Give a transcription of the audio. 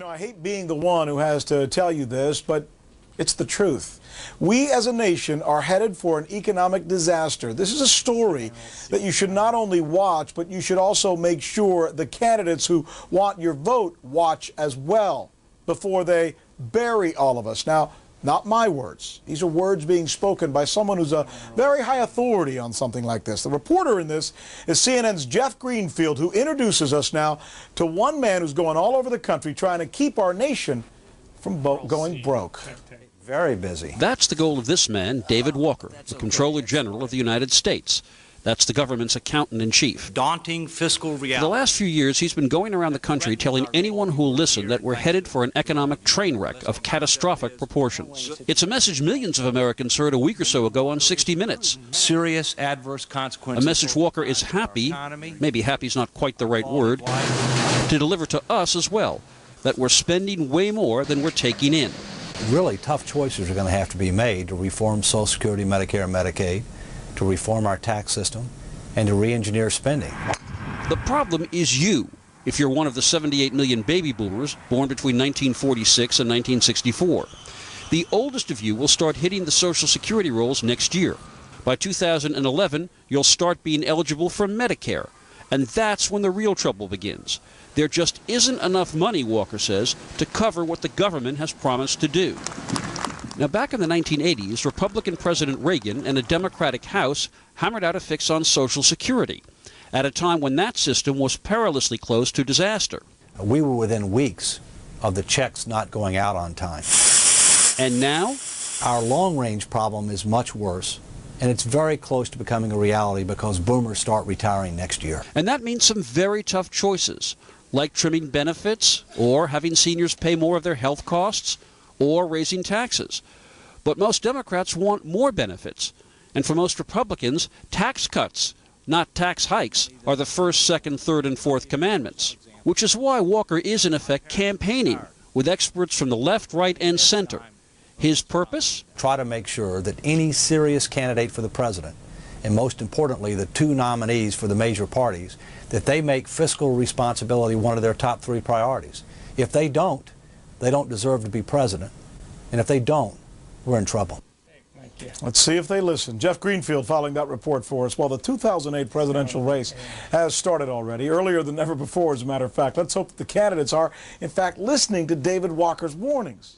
I hate being the one who has to tell you this, but it's the truth. We as a nation are headed for an economic disaster. This is a story that you should not only watch, but you should also make sure the candidates who want your vote watch as well before they bury all of us. Now, not my words. These are words being spoken by someone who's a very high authority on something like this. The reporter in this is CNN's Jeff Greenfield, who introduces us now to one man who's going all over the country trying to keep our nation from going broke. Very busy. That's the goal of this man, David Walker, the Comptroller General of the United States. That's the government's accountant-in-chief. Daunting fiscal reality. For the last few years, he's been going around the country telling anyone who will listen that we're headed for an economic train wreck of catastrophic proportions. It's a message millions of Americans heard a week or so ago on 60 Minutes. Serious adverse consequences. A message Walker is happy, maybe happy's not quite the right word, to deliver to us as well, that we're spending way more than we're taking in. Really tough choices are going to have to be made to reform Social Security, Medicare, and Medicaid, to reform our tax system, and to re-engineer spending. The problem is you, if you're one of the 78 million baby boomers born between 1946 and 1964. The oldest of you will start hitting the Social Security rolls next year. By 2011, you'll start being eligible for Medicare, and that's when the real trouble begins. There just isn't enough money, Walker says, to cover what the government has promised to do. Now, back in the 1980s, Republican President Reagan and a Democratic House hammered out a fix on Social Security at a time when that system was perilously close to disaster. We were within weeks of the checks not going out on time. And now? Our long-range problem is much worse, and it's very close to becoming a reality because boomers start retiring next year. And that means some very tough choices, like trimming benefits, or having seniors pay more of their health costs, or raising taxes. But most Democrats want more benefits. And for most Republicans, tax cuts, not tax hikes, are the first, second, third, and fourth commandments. Which is why Walker is, in effect, campaigning with experts from the left, right, and center. His purpose? Try to make sure that any serious candidate for the president, and most importantly, the two nominees for the major parties, that they make fiscal responsibility one of their top 3 priorities. If they don't deserve to be president. And if they don't, we're in trouble. Let's see if they listen. Jeff Greenfield following that report for us. Well, the 2008 presidential race has started already, earlier than ever before, as a matter of fact. Let's hope that the candidates are, in fact, listening to David Walker's warnings.